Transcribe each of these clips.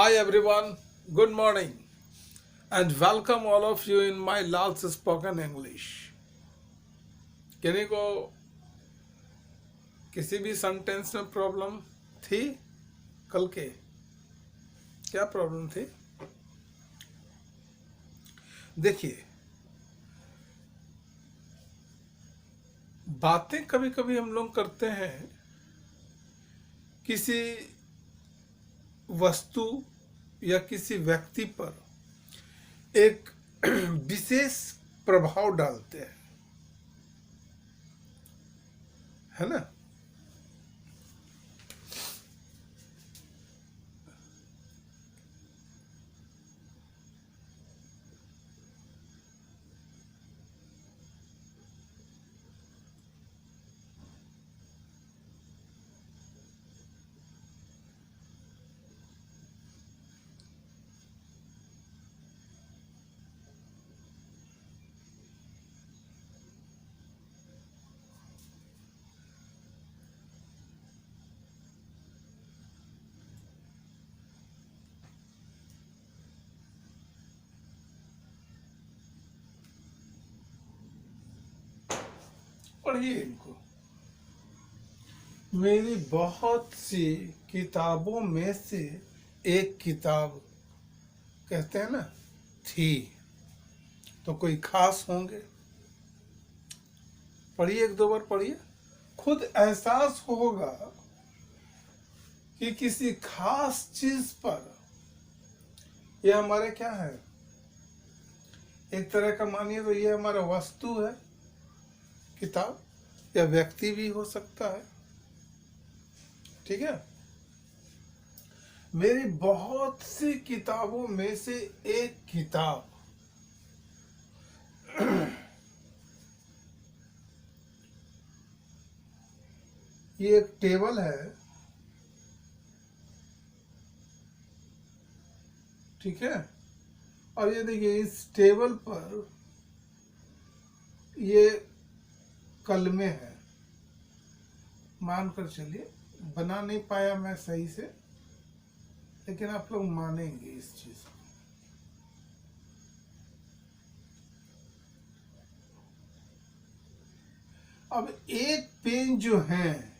Hi everyone, good morning and welcome all of you in my Lal's Spoken English. किन्हीं को किसी भी sentence में प्रॉब्लम थी? कल के क्या प्रॉब्लम थी? देखिए, बातें कभी कभी हम लोग करते हैं किसी वस्तु या किसी व्यक्ति पर एक विशेष प्रभाव डालते हैं, है ना? पढ़िए इनको। मेरी बहुत सी किताबों में से एक किताब, कहते हैं ना, थी। तो कोई खास होंगे। पढ़िए, एक दो बार पढ़िए, खुद एहसास होगा कि किसी खास चीज पर ये हमारे क्या है, एक तरह का मानिए तो ये हमारा वस्तु है, किताब, या व्यक्ति भी हो सकता है। ठीक है। मेरी बहुत सी किताबों में से एक किताब ये एक टेबल है, ठीक है। और ये देखिए, इस टेबल पर ये कलमे हैं। मानकर चलिए, बना नहीं पाया मैं सही से, लेकिन आप लोग मानेंगे इस चीज को। अब एक पेन जो है,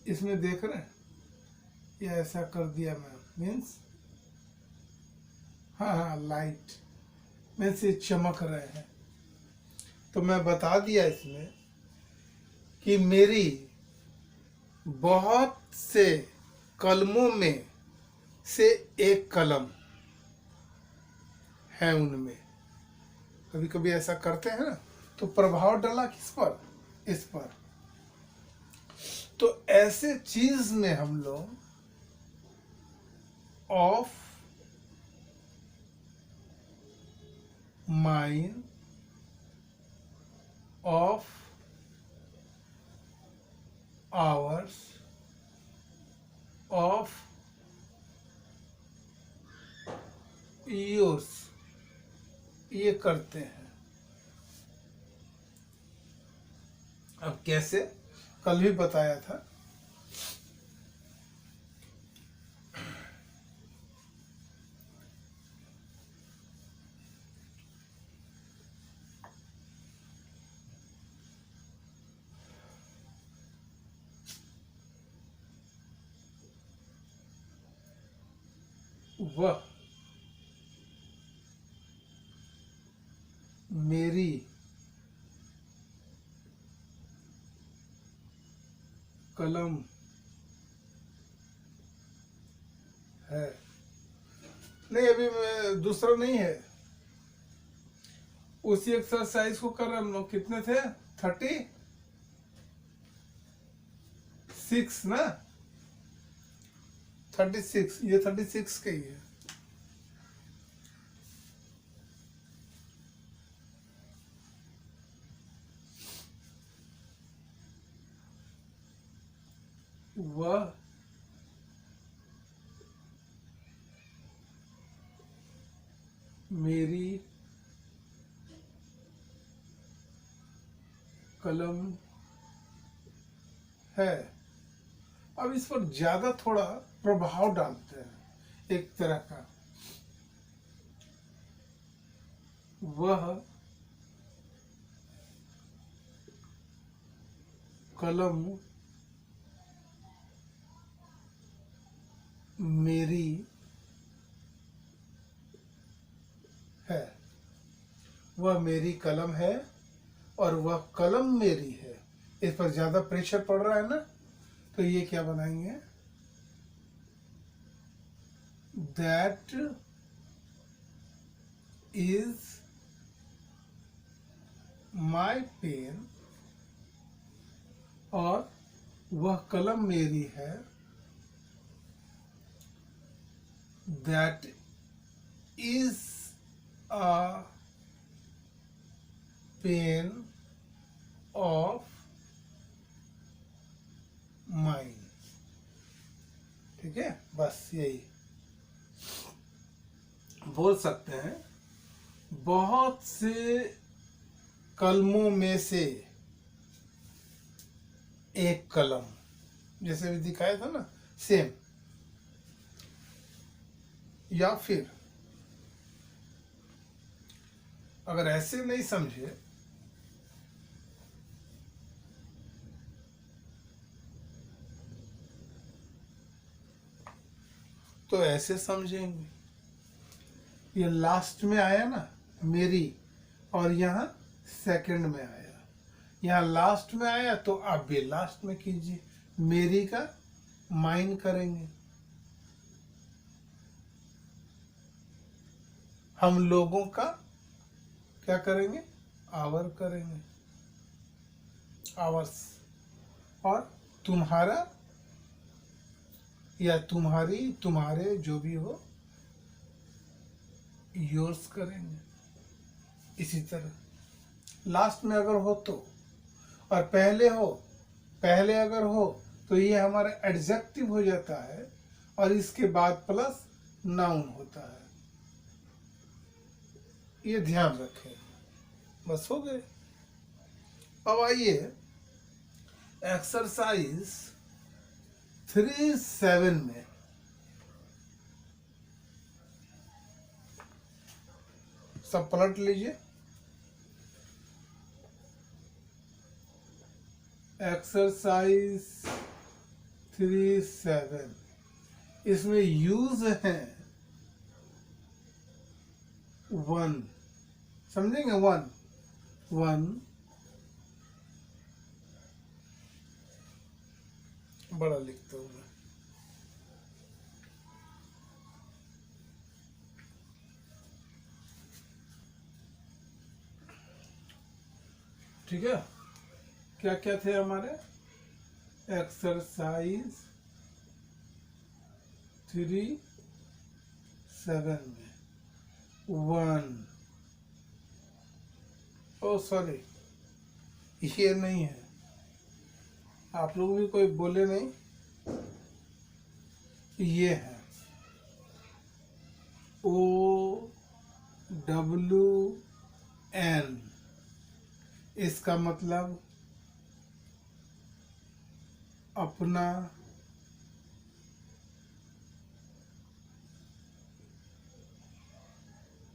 इसमें देख रहे हैं, ये ऐसा कर दिया मैं, मीन्स हाँ, लाइट में से चमक रहे हैं। तो मैं बता दिया इसमें कि मेरी बहुत से कलमों में से एक कलम है उनमें। कभी कभी ऐसा करते हैं ना, तो प्रभाव डाला किस पर? इस पर। तो ऐसे चीज में हम लोग of mind, of hours, of years, ये करते हैं। अब कैसे? कल भी बताया था। वह मेरी कलम है। नहीं, अभी मैं दूसरा नहीं है, उसी एक्सरसाइज को कर रहे हम लोग। कितने थे? 36 ना, 36, ये 36 का ही है। वह मेरी कलम है। अब इस पर ज्यादा थोड़ा प्रभाव डालते हैं। एक तरह का, वह कलम मेरी है, वह मेरी कलम है और वह कलम मेरी है। इस पर ज्यादा प्रेशर पड़ रहा है ना, तो ये क्या बनाएंगे, दैट इज माई पेन, और वह कलम मेरी है, that is a pain of mine. ठीक है, बस यही बोल सकते हैं। बहुत से कलमों में से एक कलम, जैसे भी दिखाया था ना, सेम। या फिर अगर ऐसे नहीं समझे तो ऐसे समझेंगे, ये लास्ट में आया ना मेरी, और यहाँ सेकंड में आया, यहाँ लास्ट में आया तो आप भी लास्ट में कीजिए, मेरी का माइन करेंगे। हम लोगों का क्या करेंगे, आवर करेंगे, आवर्स। और तुम्हारा या तुम्हारी, तुम्हारे, जो भी हो, योर्स करेंगे। इसी तरह लास्ट में अगर हो तो, और पहले हो, पहले अगर हो तो ये हमारा एडजेक्टिव हो जाता है, और इसके बाद प्लस नाउन होता है। ये ध्यान रखें, बस हो गए। अब आइए एक्सरसाइज 3-7 में, सब पलट लीजिए। एक्सरसाइज 3-7, इसमें यूज है 1, समझेंगे, 1 बड़ा लिखता हूं मैं। ठीक है, क्या क्या थे हमारे एक्सरसाइज 3-7 में, 1, ओ सॉरी ये नहीं है, आप लोग भी कोई बोले नहीं, ये है OWN। इसका मतलब अपना,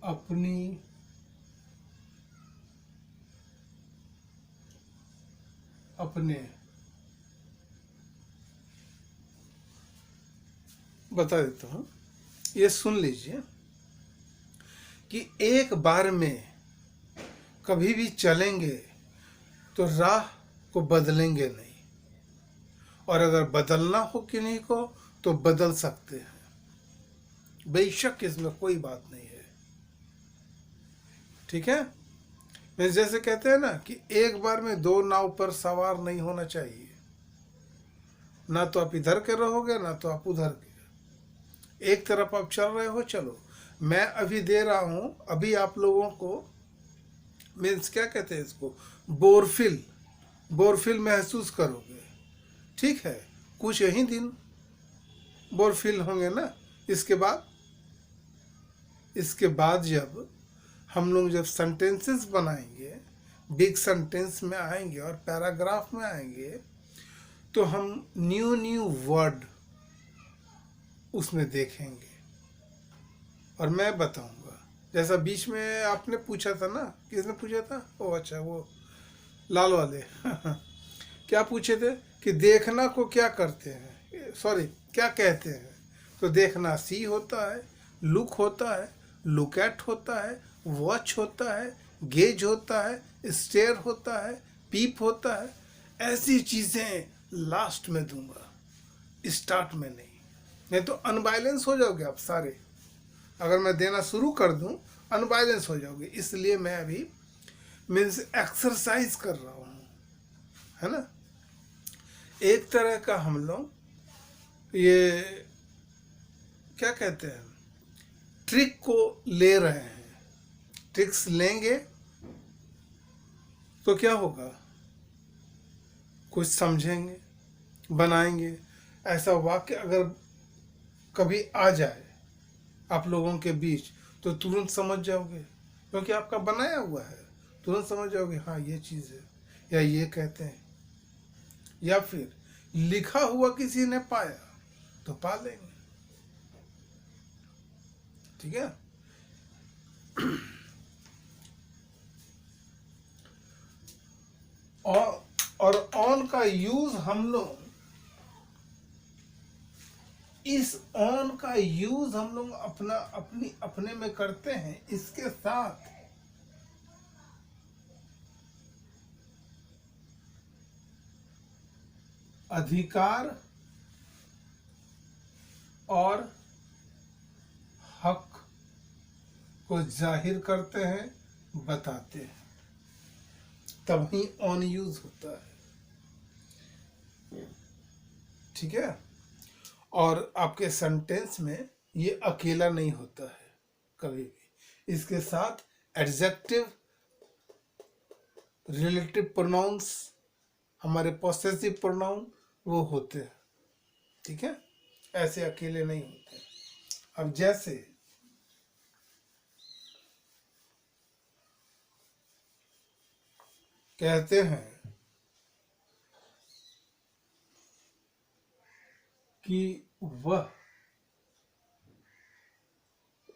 अपनी, अपने। बता देता हूं, ये सुन लीजिए कि एक बार में कभी भी चलेंगे तो राह को बदलेंगे नहीं, और अगर बदलना हो किन्हीं को तो बदल सकते हैं, बेशक इसमें कोई बात नहीं है। ठीक है, मैं जैसे कहते हैं ना कि एक बार में 2 नाव पर सवार नहीं होना चाहिए, ना तो आप इधर के रहोगे ना तो आप उधर के, एक तरफ आप चल रहे हो, चलो। मैं अभी दे रहा हूं, अभी आप लोगों को मीन्स क्या कहते हैं इसको, बोरफिल, बोरफिल महसूस करोगे। ठीक है, कुछ ही दिन बोरफिल होंगे ना, इसके बाद जब हम लोग जब सेंटेंसेस बनाएंगे, बिग सेंटेंस में आएंगे और पैराग्राफ में आएंगे, तो हम न्यू वर्ड उसमें देखेंगे। और मैं बताऊंगा। जैसा बीच में आपने पूछा था ना, किसने पूछा था, ओ अच्छा वो लाल वाले क्या पूछे थे कि देखना को क्या करते हैं, सॉरी क्या कहते हैं। तो देखना सी होता है, लुक होता है, लुक एट होता है, वॉच होता है, गेज होता है, स्टेयर होता है, पीप होता है। ऐसी चीज़ें लास्ट में दूंगा, स्टार्ट में नहीं। नहीं तो अनबैलेंस हो जाओगे आप सारे। अगर मैं देना शुरू कर दूं अनबैलेंस हो जाओगे। इसलिए मैं अभी मीन्स एक्सरसाइज कर रहा हूँ, है ना। एक तरह का हम लोग ये क्या कहते हैं, ट्रिक को ले रहे हैं। ट्रिक्स लेंगे तो क्या होगा, कुछ समझेंगे, बनाएंगे। ऐसा वाक्य अगर कभी आ जाए आप लोगों के बीच तो तुरंत समझ जाओगे, क्योंकि आपका बनाया हुआ है। तुरंत समझ जाओगे हाँ ये चीज़ है, या ये कहते हैं। या फिर लिखा हुआ किसी ने पाया तो पा लेंगे, ठीक है। और ऑन का यूज हम लोग, इस ऑन का यूज हम लोग अपने में करते हैं। इसके साथ अधिकार और हक को जाहिर करते हैं, बताते हैं, तभी ऑन यूज होता है, ठीक है। और आपके सेंटेंस में ये अकेला नहीं होता है कभी भी। इसके साथ एडजेक्टिव, रिलेटिव प्रोनाउंस, हमारे पॉसेसिव प्रोनाउन वो होते हैं, ठीक है। ऐसे अकेले नहीं होते। अब जैसे कहते हैं कि वह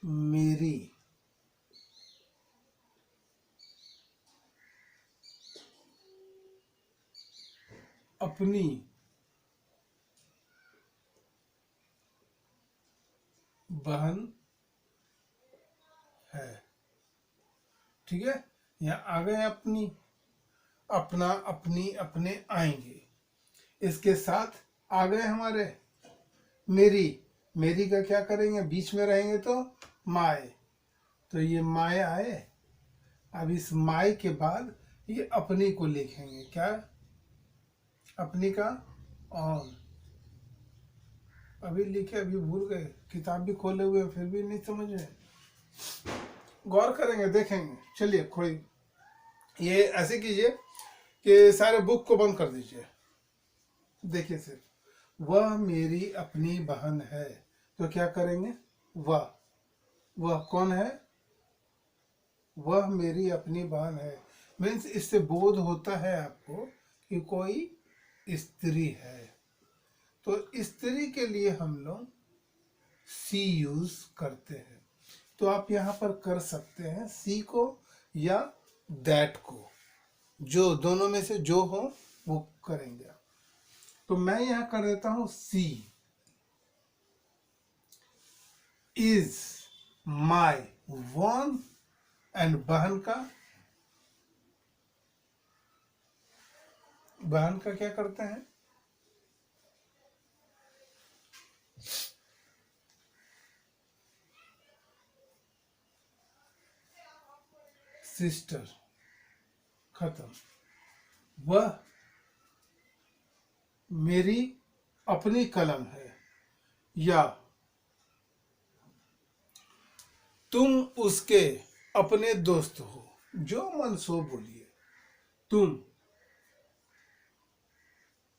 मेरी अपनी बहन है, ठीक है। यहाँ आ गए अपनी, अपना, अपनी, अपने आएंगे। इसके साथ आ गए हमारे मेरी। मेरी का क्या करेंगे, बीच में रहेंगे तो माए, तो ये माए आए। अब इस माए के बाद ये अपनी को लिखेंगे, क्या, अपनी का ऑन। अभी लिखे, अभी भूल गए, किताब भी खोले हुए फिर भी नहीं समझ रहे। गौर करेंगे, देखेंगे। चलिए कोई, ये ऐसे कीजिए कि सारे बुक को बंद कर दीजिए। देखिए सिर्फ वह मेरी अपनी बहन है, तो क्या करेंगे, वह कौन है, वह मेरी अपनी बहन है। मीन्स इससे बोध होता है आपको कि कोई स्त्री है। तो स्त्री के लिए हम लोग सी यूज करते हैं। तो आप यहां पर कर सकते हैं सी को या दैट को, जो दोनों में से जो हो वो करेंगे आप। तो मैं यहां कर देता हूं सी इज माई वन, एंड बहन का क्या करते हैं, सिस्टर, खत्म। वह मेरी अपनी कलम है, या तुम उसके अपने दोस्त हो, जो मन सो बोलिए। तुम,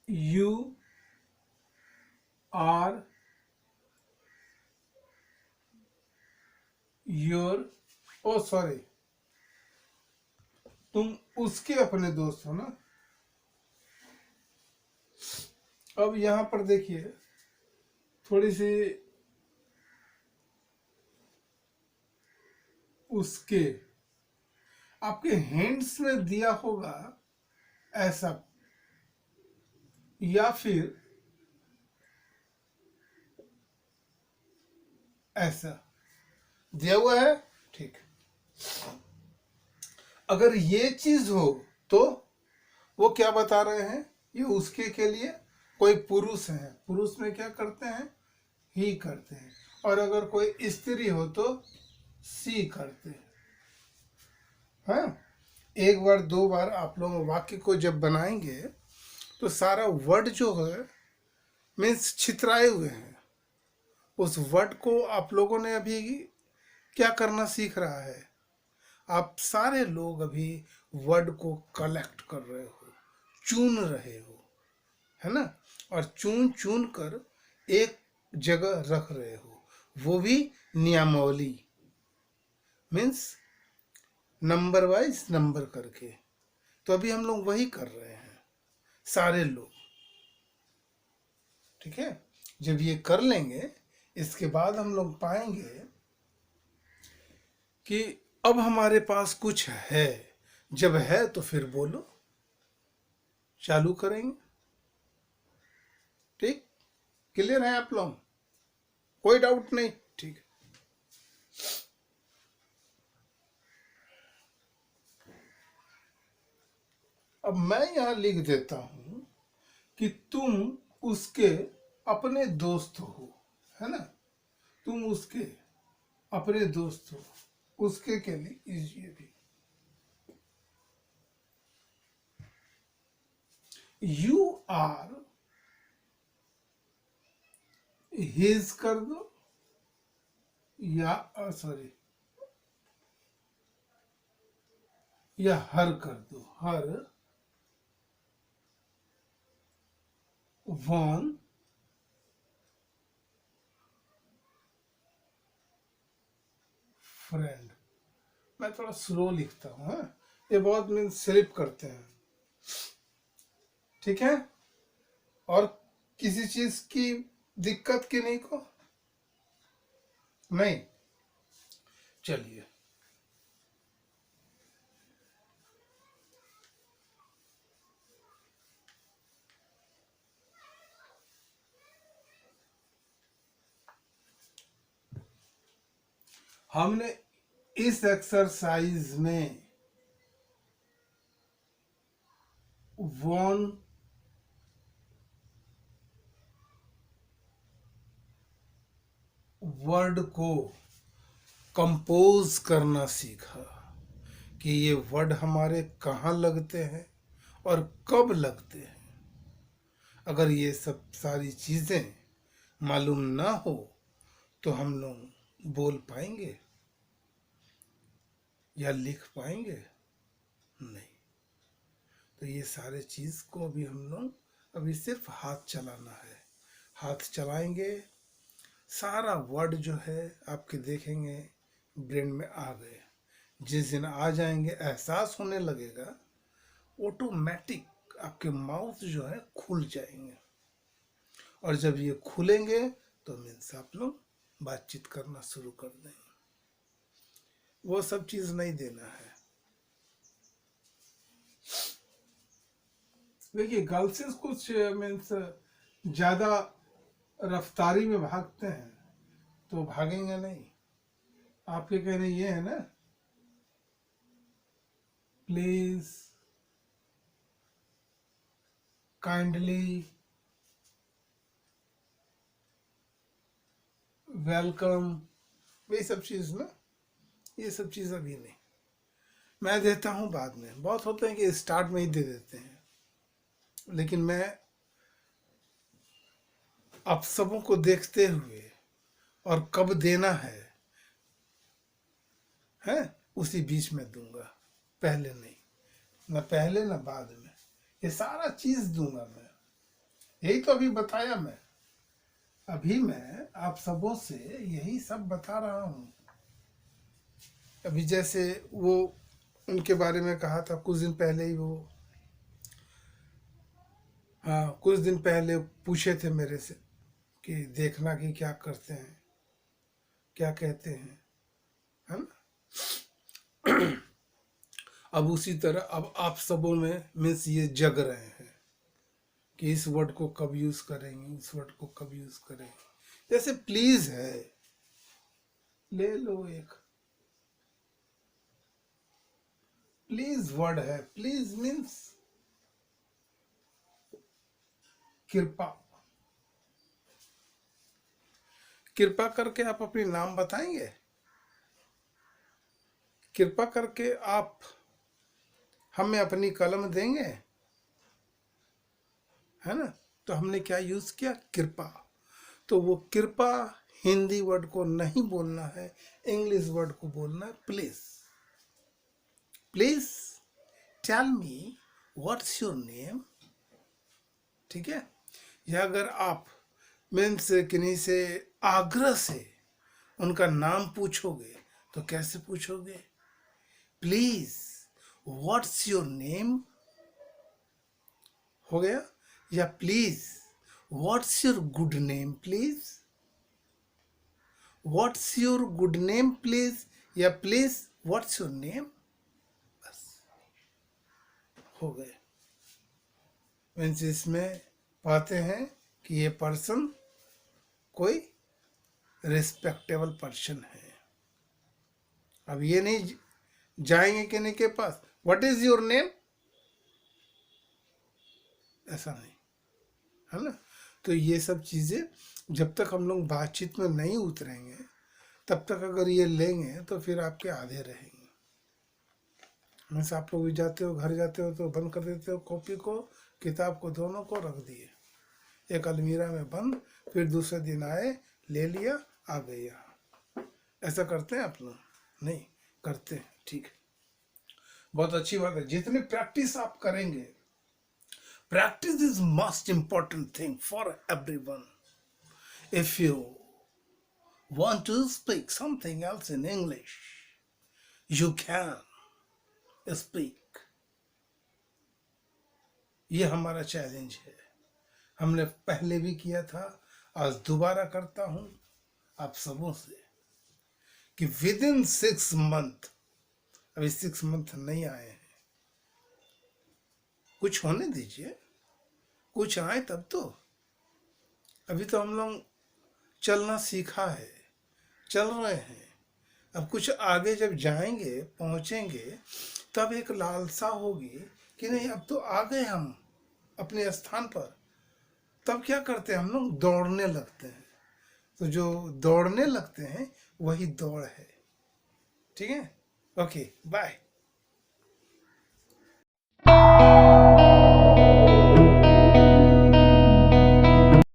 you are your, oh sorry, तुम उसके अपने दोस्त हो ना। अब यहां पर देखिए थोड़ी सी उसके, आपके हैंड्स में दिया होगा ऐसा, या फिर ऐसा दिया हुआ है, ठीक। अगर ये चीज हो तो वो क्या बता रहे हैं, ये उसके के लिए कोई पुरुष है, पुरुष में क्या करते हैं, ही करते हैं। और अगर कोई स्त्री हो तो सी करते हैं। हाँ, एक बार दो बार आप लोग वाक्य को जब बनाएंगे तो सारा वर्ड जो है मीन्स छितराए हुए हैं, उस वर्ड को आप लोगों ने अभी क्या करना सीख रहा है, आप सारे लोग अभी वर्ड को कलेक्ट कर रहे हो, चुन रहे हो, है ना, और चुन चुन कर एक जगह रख रहे हो, वो भी नियमावली, मीन्स नंबर वाइज नंबर करके। तो अभी हम लोग वही कर रहे हैं सारे लोग, ठीक है। जब ये कर लेंगे इसके बाद हम लोग पाएंगे कि अब हमारे पास कुछ है। जब है तो फिर बोलो, चालू करेंगे। ठीक, क्लियर है आप लोग, कोई डाउट नहीं, ठीक है। अब मैं यहां लिख देता हूं कि तुम उसके अपने दोस्त हो, है ना, तुम उसके अपने दोस्त हो, उसके के लिए ये भी यू आर हिज कर दो, या सॉरी, या हर कर दो, हर वन फ्रेंड। मैं थोड़ा स्लो लिखता हूं, ये बहुत मीन स्लिप करते हैं, ठीक है। और किसी चीज की दिक्कत की नहीं को, नहीं, चलिए। हमने इस एक्सरसाइज में वन वर्ड को कंपोज करना सीखा कि ये वर्ड हमारे कहाँ लगते हैं और कब लगते हैं। अगर ये सब सारी चीजें मालूम ना हो तो हम लोग बोल पाएंगे या लिख पाएंगे, नहीं। तो ये सारे चीज को अभी हम लोग अभी सिर्फ हाथ चलाना है, हाथ चलाएंगे, सारा वर्ड जो है आपके देखेंगे ब्रेन में आ गए। जिस दिन आ जाएंगे एहसास होने लगेगा, ऑटोमेटिक आपके माउथ जो है खुल जाएंगे, और जब ये खुलेंगे तो मीन्स आप लोग बातचीत करना शुरू कर देंगे। वो सब चीज नहीं देना है। देखिए गर्ल्स कुछ मीन्स ज्यादा रफ्तारी में भागते हैं तो भागेंगे नहीं। आपके कहने ये है ना, प्लीज, काइंडली, वेलकम, ये सब चीज ना, ये सब चीज अभी नहीं, मैं देता हूं बाद में। बहुत होते हैं कि स्टार्ट में ही दे देते हैं, लेकिन मैं आप सबों को देखते हुए और कब देना है उसी बीच में दूंगा, पहले नहीं, ना पहले ना बाद में, ये सारा चीज दूंगा मैं। यही तो अभी बताया मैं, अभी मैं आप सबों से यही सब बता रहा हूं। अभी जैसे वो उनके बारे में कहा था कुछ दिन पहले ही, वो हाँ कुछ दिन पहले पूछे थे मेरे से कि देखना कि क्या करते हैं, क्या कहते हैं, है ना। अब उसी तरह अब आप सबों में मीन्स ये जग रहे हैं कि इस वर्ड को कब यूज करेंगे, इस वर्ड को कब यूज करेंगे। जैसे प्लीज है, ले लो एक प्लीज वर्ड है। प्लीज मीन्स कृपा। कृपा करके आप अपनी नाम बताएंगे, कृपा करके आप हमें अपनी कलम देंगे, है ना। तो हमने क्या यूज किया, कृपा। तो वो कृपा हिंदी वर्ड को नहीं बोलना है, इंग्लिश वर्ड को बोलना है please. Please tell me what's your name, ठीक है। या अगर आप मीन्स किन्हीं से आग्रह से उनका नाम पूछोगे तो कैसे पूछोगे, प्लीज व्हाट्स योर नेम, हो गया। या please what's your good name please, what's your good name please, या प्लीज व्हाट्स योर नेम, बस हो गए। मीन्स इसमें पाते हैं कि ये पर्सन कोई रिस्पेक्टेबल पर्सन है। अब ये नहीं जाएंगे किन्हीं के पास, व्हाट इज योर नेम, ऐसा नहीं, है ना। तो ये सब चीज़ें जब तक हम लोग बातचीत में नहीं उतरेंगे तब तक अगर ये लेंगे तो फिर आपके आधे रहेंगे। मीन्स आप लोग भी जाते हो, घर जाते हो तो बंद कर देते हो कॉपी को, किताब को, दोनों को रख दिए एक अलमीरा में बंद, फिर दूसरे दिन आए, ले लिया, आ गए यहाँ। ऐसा करते हैं आप लोग? नहीं करते हैं, ठीक है, बहुत अच्छी बात है। जितनी प्रैक्टिस आप करेंगे, practice is most important thing for everyone. If you want to speak something else in English, you can speak. ये हमारा चैलेंज है, हमने पहले भी किया था, आज दोबारा करता हूं आप सबों से कि विद इन 6 मंथ, अभी 6 मंथ नहीं आए हैं, कुछ होने दीजिए, कुछ आए तब तो। अभी तो हम लोग चलना सीखा है, चल रहे हैं। अब कुछ आगे जब जाएंगे, पहुंचेंगे, तब एक लालसा होगी कि नहीं अब तो आ गए हम अपने स्थान पर। तब क्या करते हैं हम लोग, दौड़ने लगते हैं। तो जो दौड़ने लगते हैं वही दौड़ है, ठीक है। Okay, bye.